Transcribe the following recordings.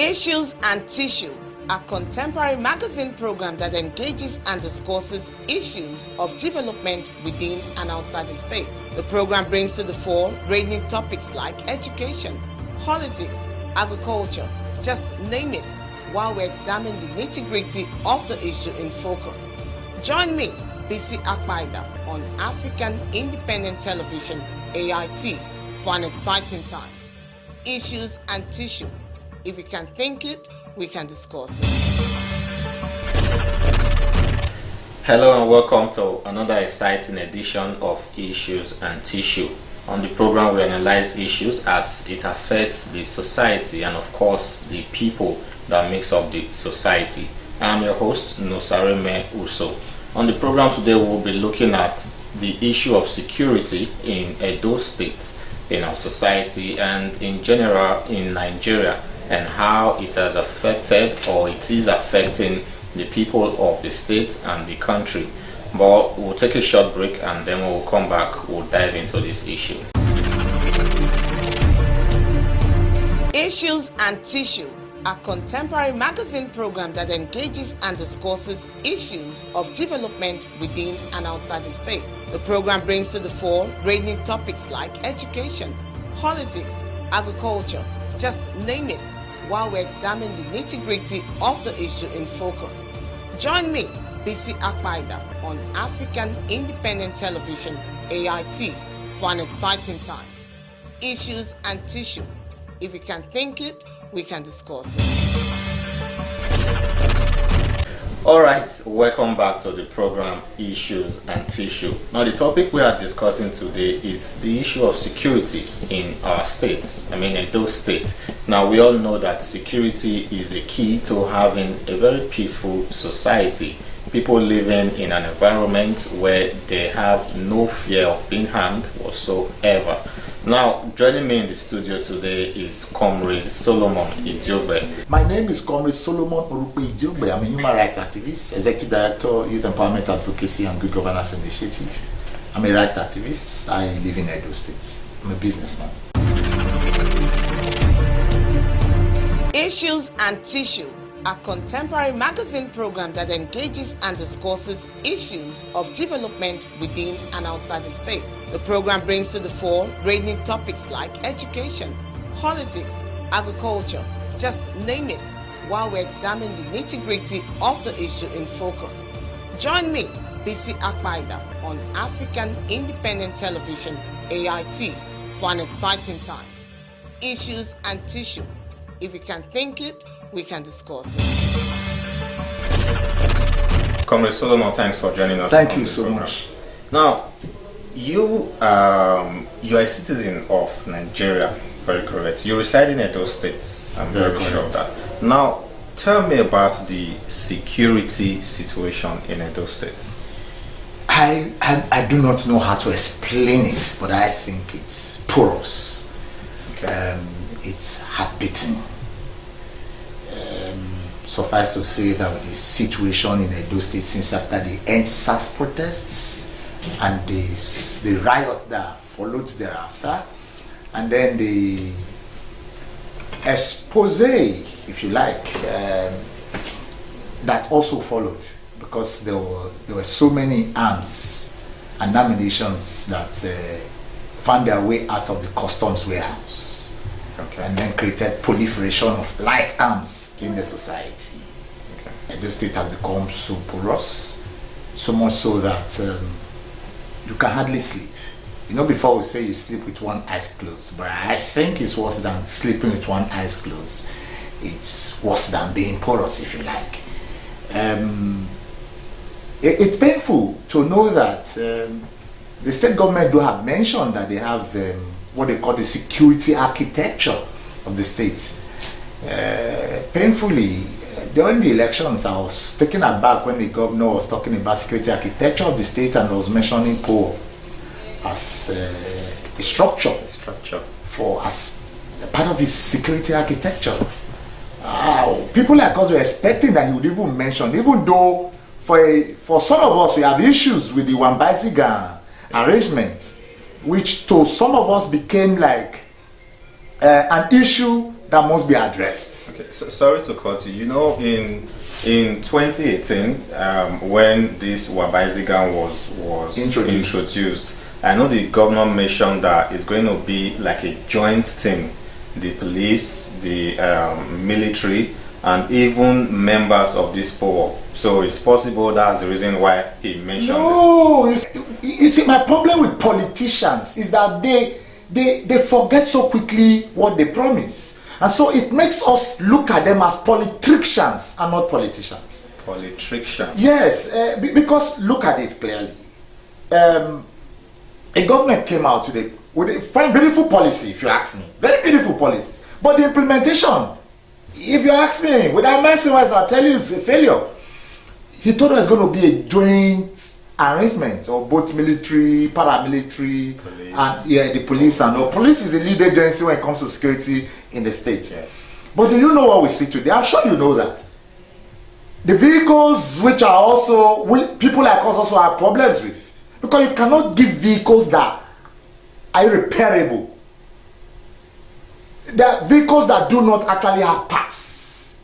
Issues and Tissue, a contemporary magazine program that engages and discusses issues of development within and outside the state. The program brings to the fore ranging topics like education, politics, agriculture, just name it, while we examine the nitty-gritty of the issue in focus. Join me, BC Akpaida, on African Independent Television, AIT, for an exciting time. Issues and Tissue. If we can think it, we can discuss it. Hello and welcome to another exciting edition of Issues and Tissue. On the program, we analyze issues as it affects the society and, of course, the people that makes up the society. I'm your host, Nosareme Uso. On the program today, we'll be looking at the issue of security in Edo State, in our society, and in general in Nigeria, and how it has affected or it is affecting the people of the state and the country. But we'll take a short break and then we'll come back, we'll dive into this issue. Issues and Tissue, a contemporary magazine program that engages and discusses issues of development within and outside the state. The program brings to the fore ranging topics like education, politics, agriculture, just name it, while we examine the nitty-gritty of the issue in focus. Join me, BC Akpaida, on African Independent Television, AIT, for an exciting time. Issues and Tissue. If we can think it, we can discuss it. Alright, welcome back to the program Issues and Tissue. Now the topic we are discussing today is the issue of security in our states, Edo State. Now we all know that security is the key to having a very peaceful society. People living in an environment where they have no fear of being harmed whatsoever. Now, joining me in the studio today is Comrade Solomon Idiogbe. My name is Comrade Solomon Idiogbe. I'm a human rights activist, Executive Director, Youth Empowerment Advocacy and Good Governance Initiative. I'm a rights activist. I live in Edo State. I'm a businessman. Issues and Tissue, a contemporary magazine program that engages and discusses issues of development within and outside the state. The program brings to the fore ranging topics like education, politics, agriculture, just name it, while we examine the nitty-gritty of the issue in focus. Join me, BC Akpaida, on African Independent Television, AIT, for an exciting time. Issues and Tissue. If we can think it, we can discuss it. Comrade Solomon, thanks for joining us. Thank you so much. Now, you are a citizen of Nigeria, very correct. You reside in Edo State, I'm very sure of that. Now, tell me about the security situation in Edo State. I do not know how to explain it, but I think it's porous. Okay. It's heart-beating. Suffice to say that the situation in Edo State since after the end-SARS protests and the riots that followed thereafter, and then the expose, if you like, that also followed, because there were so many arms and ammunitions that found their way out of the customs warehouse, Okay. and then created proliferation of light arms in the society. Okay. Edo State has become so porous, so much so that you can hardly sleep. You know, before we say you sleep with one eye closed, but I think it's worse than sleeping with one eye closed. It's worse than being porous, if you like. It's painful to know that the state government do have mentioned that they have what they call the security architecture of the state. Painfully, during the elections, I was taken aback when the governor was talking about security architecture of the state and was mentioning poor as a structure for as part of his security architecture. People like us were expecting that he would even mention, even though for some of us we have issues with the Wambasigan arrangement, which to some of us became like an issue that must be addressed. Okay, so sorry to cut you. You know, in 2018, when this Wabaizigan was introduced, I know the governor mentioned that it's going to be like a joint thing. The police, the military, and even members of this power. So it's possible that's the reason why he mentioned it. You see, my problem with politicians is that they forget so quickly what they promise. And so it makes us look at them as politicians and not politicians. Politicians? Yes, because look at it clearly. A government came out today with a fine, beautiful policy, if you ask me. Very beautiful policies. But the implementation, if you ask me, without messing with, I'll tell you it's a failure. He told us it's going to be a joint arrangement of both military, paramilitary, police. And the police and all. Police is the lead agency when it comes to security in the state. Yes. But do you know what we see today? I'm sure you know that. The vehicles which are also, people like us also have problems with. Because you cannot give vehicles that are irreparable. There are vehicles that do not actually have parts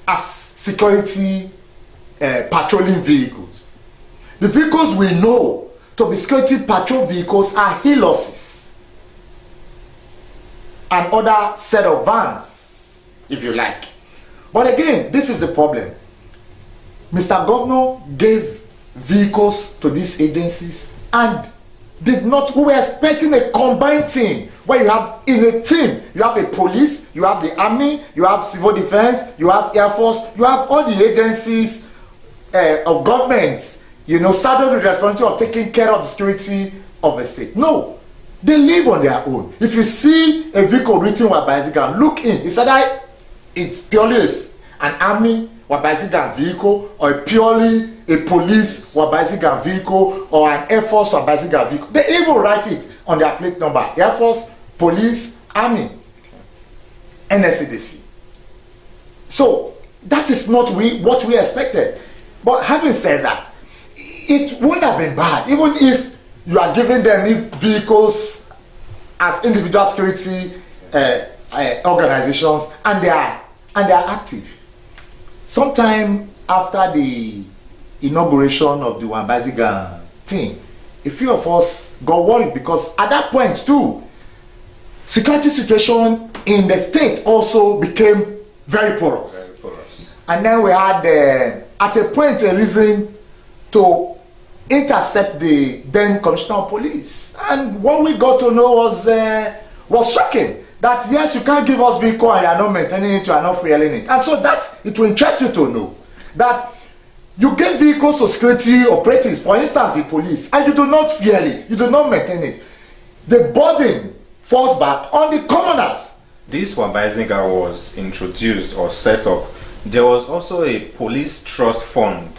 as security patrolling vehicles. The vehicles we know to be security patrol vehicles are Hilosys and other set of vans, if you like. But again, this is the problem. Mr. Governor gave vehicles to these agencies and did not. We were expecting a combined team where you have, in a team, you have a police, you have the army, you have civil defense, you have air force, you have all the agencies of governments, saddled with the responsibility of taking care of the security of the state. No, they live on their own. If you see a vehicle written Wabaizigan, look in. It's purely an army Wabaizigan vehicle, or purely a police Wabaizigan vehicle, or an Air Force Wabaizigan vehicle. They even write it on their plate number: Air Force, Police, Army, NSCDC. So that is not what we expected. But having said that, it wouldn't have been bad even if you are giving them vehicles as individual security organizations and they are active. Sometime after the inauguration of the Wabaizigan thing, a few of us got worried because at that point too, security situation in the state also became very porous. And then we had at a point a reason to intercept the then Commissioner of Police. And what we got to know was shocking. That yes, you can't give us vehicle and you are not maintaining it, you are not fueling it. And so that it will interest you to know that you give vehicles to security operatives, for instance the police, and you do not fuel it, you do not maintain it. The burden falls back on the commoners. This Wabaizigan was introduced or set up. There was also a police trust fund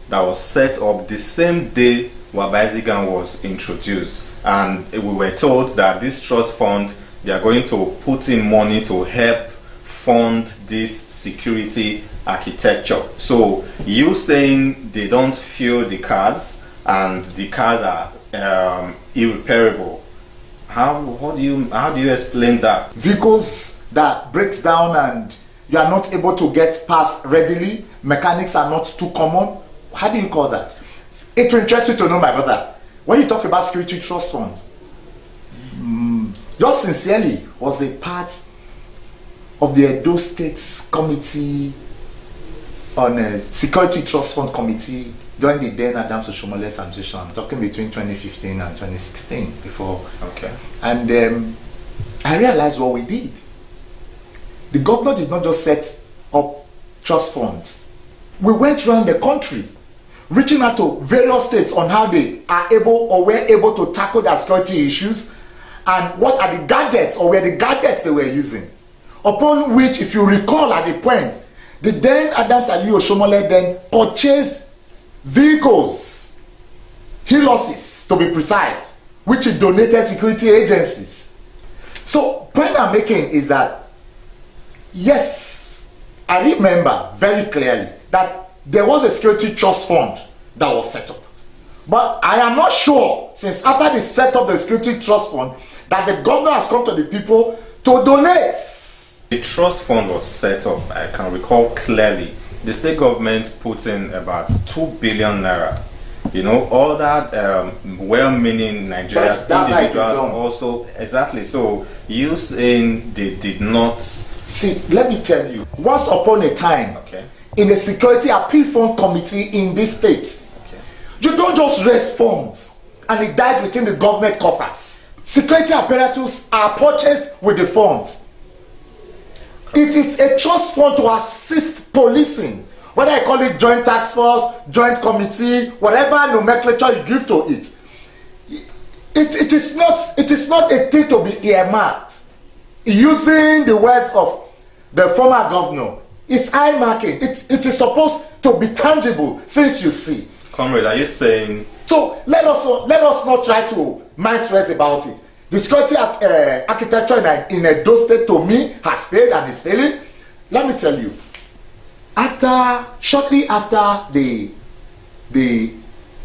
that was set up the same day Wabaizigan was introduced, and we were told that this trust fund, they are going to put in money to help fund this security architecture. So you saying they don't fuel the cars and the cars are irreparable. How do you explain that? Vehicles that breaks down and you are not able to get past readily, mechanics are not too common. How do you call that? It will interest you to know, my brother, when you talk about security trust funds, Just Sincerely was a part of the Edo State's committee on a security trust fund committee during the then Adams Oshomole's administration. I'm talking between 2015 and 2016 before. Okay. And I realized what we did. The governor did not just set up trust funds. We went around the country reaching out to various states on how they are able or were able to tackle their security issues and what are the gadgets or were the gadgets they were using. Upon which, if you recall at the point, the then Adams Ali Oshomole then purchased vehicles, Hilosys to be precise, which he donated security agencies. So, point I'm making is that, yes, I remember very clearly that there was a security trust fund that was set up. But I am not sure, since after they set up the security trust fund, that the governor has come to the people to donate The trust fund was set up, I can recall clearly. The state government put in about 2 billion naira. You know, all that well-meaning Nigerian individuals also, exactly. So you saying they did not... See, let me tell you, once upon a time, okay, in the Security Appeal Fund Committee in this state, okay, you don't just raise funds and it dies within the government coffers. Security apparatus are purchased with the funds. It is a trust fund to assist policing, whether I call it joint task force, joint committee, whatever nomenclature you give to it. It is not a thing to be earmarked. Using the words of the former governor, it's eye marking. It is supposed to be tangible things you see. Comrade, are you saying? So let us not try to mind stress about it. The security architecture in Edo State, to me, has failed and is failing. Let me tell you, shortly after the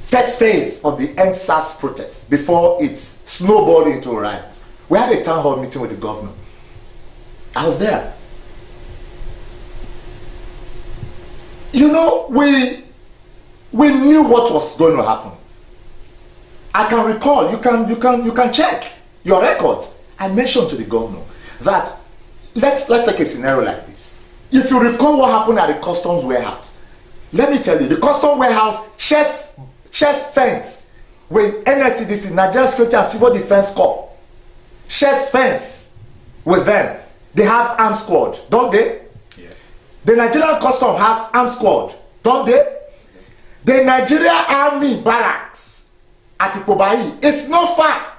first phase of the EndSARS protest, before it snowballed into riots, we had a town hall meeting with the governor. I was there. You know, we knew what was going to happen. I can recall. You can check your records. I mentioned to the governor that let's take a scenario like this. If you recall what happened at the customs warehouse, let me tell you, the customs warehouse shares fence with NSCDC, Nigerian Security and Civil Defense Corps. Shares fence with them. They have armed squad, don't they? Yeah. The Nigerian custom has armed squad, don't they? The Nigeria Army barracks at Ikobayi is not far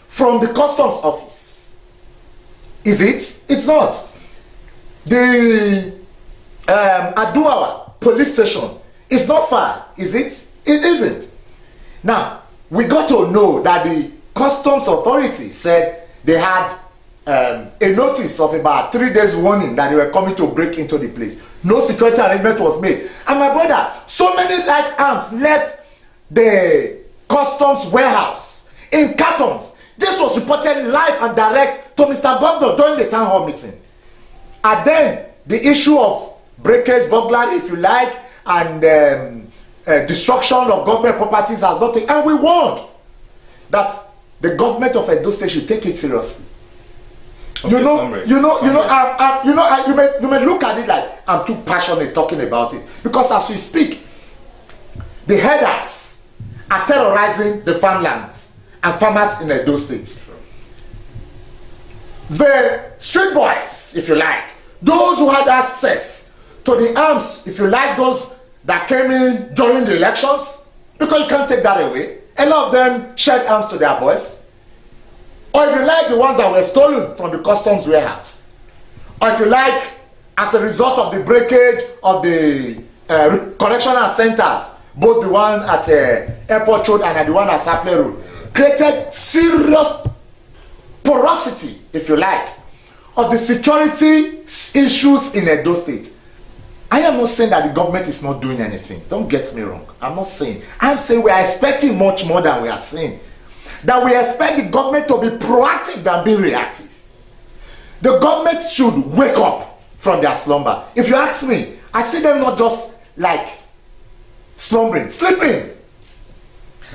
from the customs office. Is it? It's not. The Aduawa police station is not far. Is it? It isn't. Now, we got to know that the customs authority said they had a notice of about 3 days warning that they were coming to break into the place. No security arrangement was made. And my brother, so many light arms left the customs warehouse in cartons. This was reported live and direct to Mr. Governor during the town hall meeting. And then the issue of breakage, burglary, if you like, and destruction of government properties has not taken. And we warned that the government of Edo State should take it seriously. Okay, you may look at it like I'm too passionate talking about it, because as we speak, the headers are terrorizing the farmlands and farmers in Edo State. The street boys, if you like, those who had access to the arms, if you like, those that came in during the elections, because you can't take that away. A lot of them shared arms to their boys. Or if you like, the ones that were stolen from the customs warehouse. Or if you like, as a result of the breakage of the correctional centers, both the one at Airport Road and the one at Saple Road, created serious porosity, if you like, of the security issues in Edo State. I am not saying that the government is not doing anything. Don't get me wrong. I'm not saying. I'm saying we are expecting much more than we are saying. That we expect the government to be proactive than being reactive. The government should wake up from their slumber. If you ask me, I see them not just like slumbering, sleeping.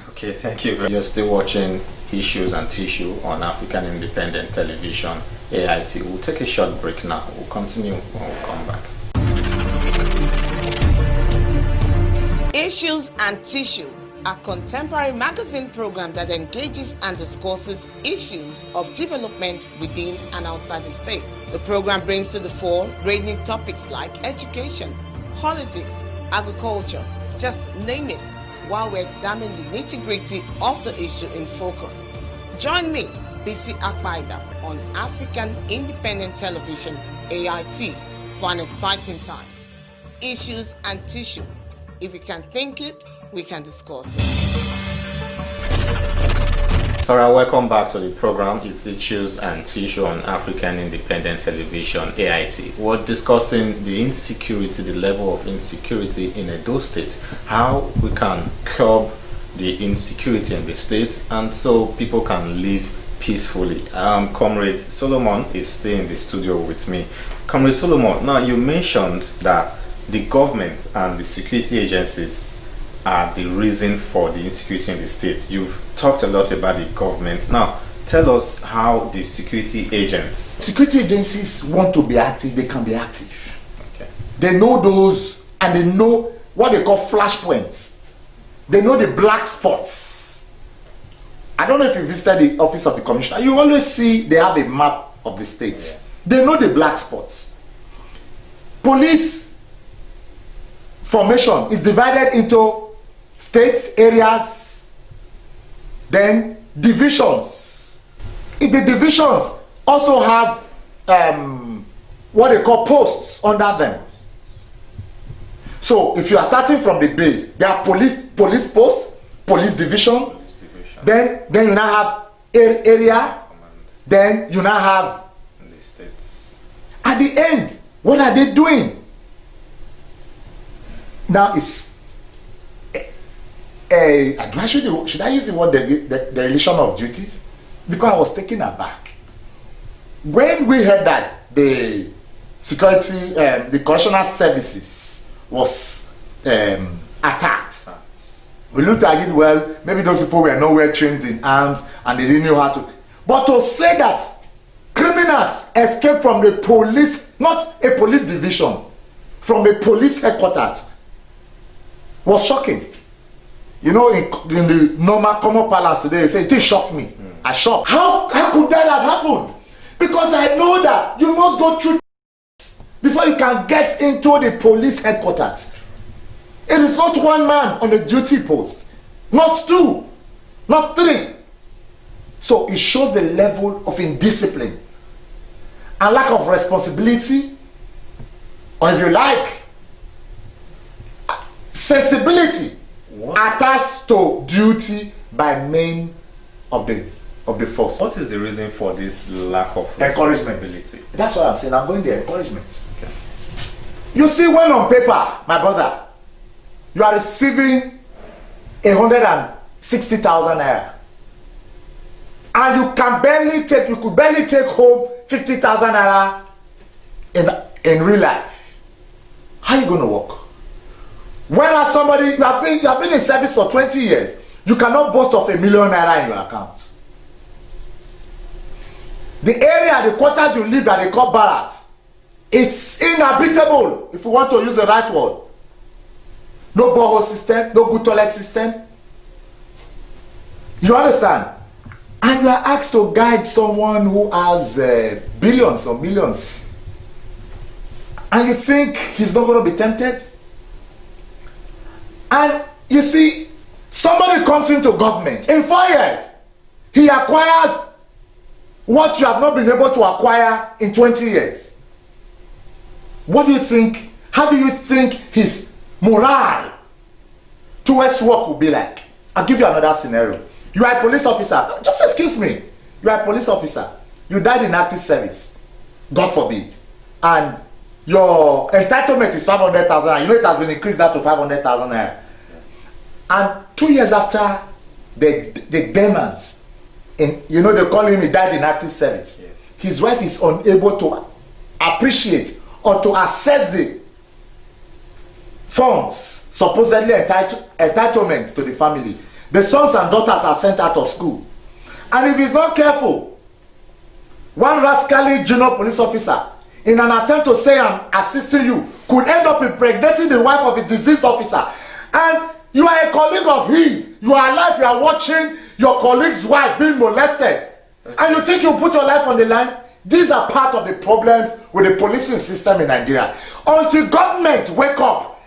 Okay, thank you. You're still watching Issues and Tissue on African Independent Television, AIT. We'll take a short break now. We'll continue when we come back. Issues and Tissue, a contemporary magazine program that engages and discusses issues of development within and outside the state. The program brings to the fore ranging topics like education, politics, agriculture, just name it, while we examine the nitty-gritty of the issue in focus. Join me, BC Akpaida, on African Independent Television, AIT, for an exciting time. Issues and Tissue. If we can think it, we can discuss it. Alright, welcome back to the program. It's Issues and Tissue on African Independent Television, AIT. We're discussing the insecurity, the level of insecurity in Edo State, how we can curb the insecurity in the state, and so people can live peacefully. Comrade Solomon is staying in the studio with me. Comrade Solomon, now you mentioned that the government and the security agencies are the reason for the insecurity in the state. You've talked a lot about the government. Now, tell us how the security agents... Security agencies want to be active, they can be active. Okay. They know those, and they know what they call flashpoints. They know the black spots. I don't know if you visited the office of the commissioner. You always see they have a map of the states. Yeah. They know the black spots. Police formation is divided into states, areas, then divisions. The divisions also have what they call posts under them. So if you are starting from the base, there are police posts, police division. Then you now have area. Then you now have the states. At the end, what are they doing? Now it's should I use the word the relation of duties? Because I was taken aback when we heard that the security, the correctional services was attacked. We looked at it, well, maybe those people were nowhere trained in arms and they didn't know how to. But to say that criminals escaped from the police, not a police division, from a police headquarters, was shocking. You know, in the normal common parlance today, they say, it shocked me. I shocked. How could that have happened? Because I know that you must go through before you can get into the police headquarters. It is not one man on a duty post, not two, not three. So it shows the level of indiscipline and lack of responsibility, or if you like, sensibility attached to duty by men of the force. What is the reason for this lack of encouragement? Responsibility? That's what I'm saying. I'm going there. Encouragement. Okay. You see, when on paper, my brother, you are receiving 160,000 naira, and you could barely take home 50,000 naira in real life. How are you going to work? Whereas somebody, you have been in service for 20 years, you cannot boast of 1 million naira in your account. The area, the quarters you live that they call barracks, it's inhabitable, if you want to use the right word. No borehole system, no good toilet system. You understand? And you are asked to guide someone who has billions or millions. And you think he's not going to be tempted? And you see, somebody comes into government. In 4 years, he acquires what you have not been able to acquire in 20 years. What do you think? How do you think his morale towards work will be like? I'll give you another scenario. You are a police officer. Just excuse me. You are a police officer. You died in active service. God forbid. And your entitlement is 500,000. You know it has been increased that to 500,000 naira. And 2 years after the demons, you know they call him, he died in active service. Yeah. His wife is unable to appreciate or to assess the funds supposedly entitlements to the family. The sons and daughters are sent out of school. And if he's not careful, one rascally junior police officer, in an attempt to say I'm assisting you, could end up impregnating the wife of a deceased officer. And you are a colleague of his. You are alive, you are watching your colleague's wife being molested. And you think you put your life on the line? These are part of the problems with the policing system in Nigeria. Until government wake up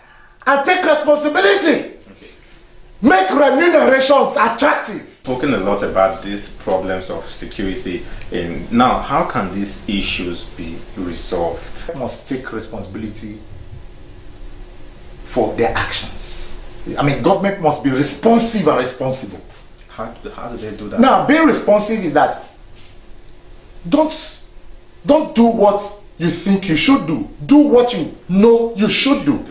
and take responsibility. Okay. Make remunerations attractive. Spoken a lot about these problems of security. Now, how can these issues be resolved? They must take responsibility for their actions. I mean, government must be responsive and responsible. How do they do that? Now, being responsive is that don't do what you think you should do. Do what you know you should do.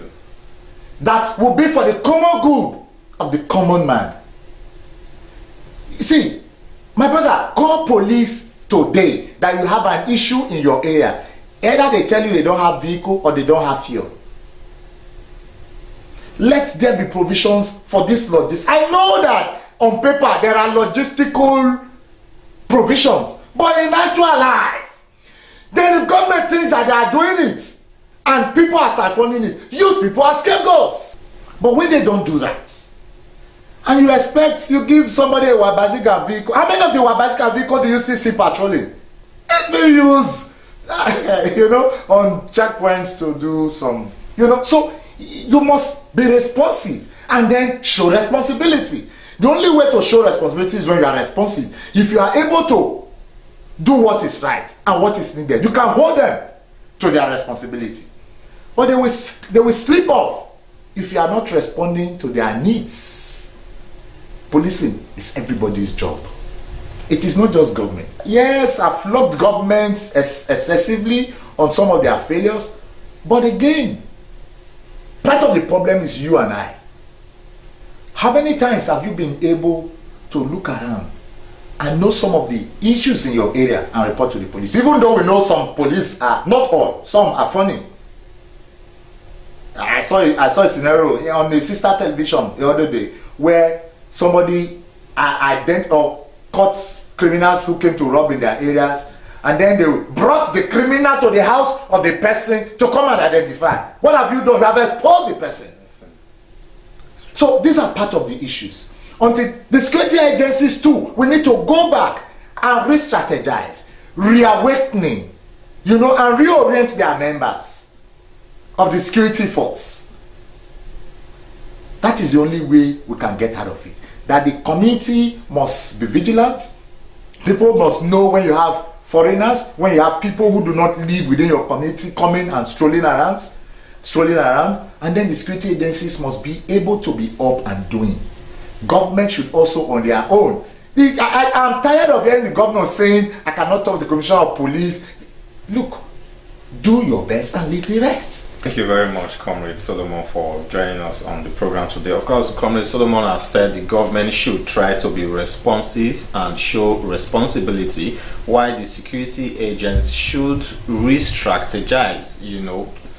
That will be for the common good of the common man. You see, My brother, call police today that you have an issue in your area. Either they tell you they don't have vehicle or they don't have fuel. Let there be provisions for this logistics. I know that on paper there are logistical provisions, but in actual life, then if government thinks that they are doing it and people are siphoning it, use people as scapegoats. But when they don't do that, and you expect you give somebody a Wabasika vehicle, how many of the Wabasika vehicles do you still see patrolling? It's been used, on checkpoints to do some, so you must be responsive and then show responsibility. The only way to show responsibility is when you are responsive. If you are able to do what is right and what is needed, you can hold them to their responsibility. But they will slip off if you are not responding to their needs. Policing is everybody's job. It is not just government. Yes, I've flogged governments excessively on some of their failures, but again, part of the problem is you and I. How many times have you been able to look around and know some of the issues in your area and report to the police? Even though we know some police are, not all, some are funny. I saw a scenario on the sister television the other day where somebody caught criminals who came to rob in their areas, and then they brought the criminal to the house of the person to come and identify. What have you done? You have exposed the person. So these are part of the issues. Until the security agencies too, we need to go back and re-strategize, reawakening, and reorient their members of the security force. That is the only way we can get out of it. That the community must be vigilant. People must know when you have foreigners, when you have people who do not live within your community coming and strolling around, and then the security agencies must be able to be up and doing. Government should also on their own. I'm tired of hearing the governor saying, I cannot talk to the commissioner of police. Look, do your best and leave the rest. Thank you very much, Comrade Solomon, for joining us on the program today. Of course, Comrade Solomon has said the government should try to be responsive and show responsibility, while the security agents should re-strategize,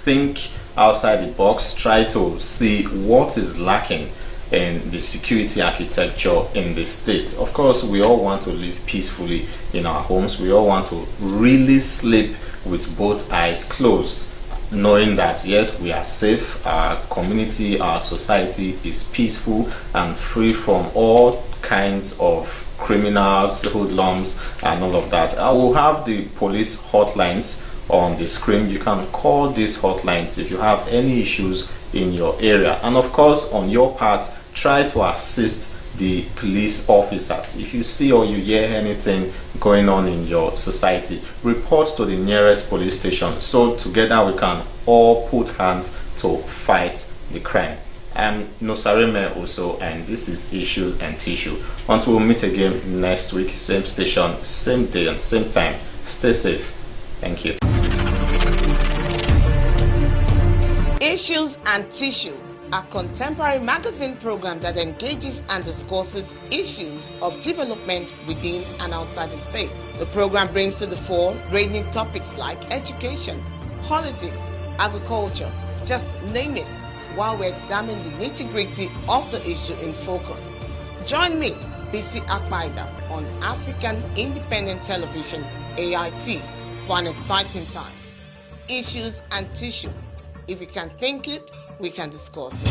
think outside the box, try to see what is lacking in the security architecture in the state. Of course, we all want to live peacefully in our homes. We all want to really sleep with both eyes closed, knowing that yes, we are safe, our community, our society is peaceful and free from all kinds of criminals, hoodlums and all of that. I will have the police hotlines on the screen. You can call these hotlines if you have any issues in your area, and of course on your part, try to assist the police officers. If you see or you hear anything going on in your society, report to the nearest police station, so together we can all put hands to fight the crime. I'm Nosareme also, and this is Issues and Tissue. Until we meet again next week, same station, same day and same time, stay safe. Thank you. Issues and Tissue, a contemporary magazine program that engages and discusses issues of development within and outside the state. The program brings to the fore ranging topics like education, politics, agriculture, just name it, while we examine the nitty-gritty of the issue in focus. Join me, BC Akpaida, on African Independent Television, AIT, for an exciting time. Issues and Tissue. If we can think it, we can discuss it.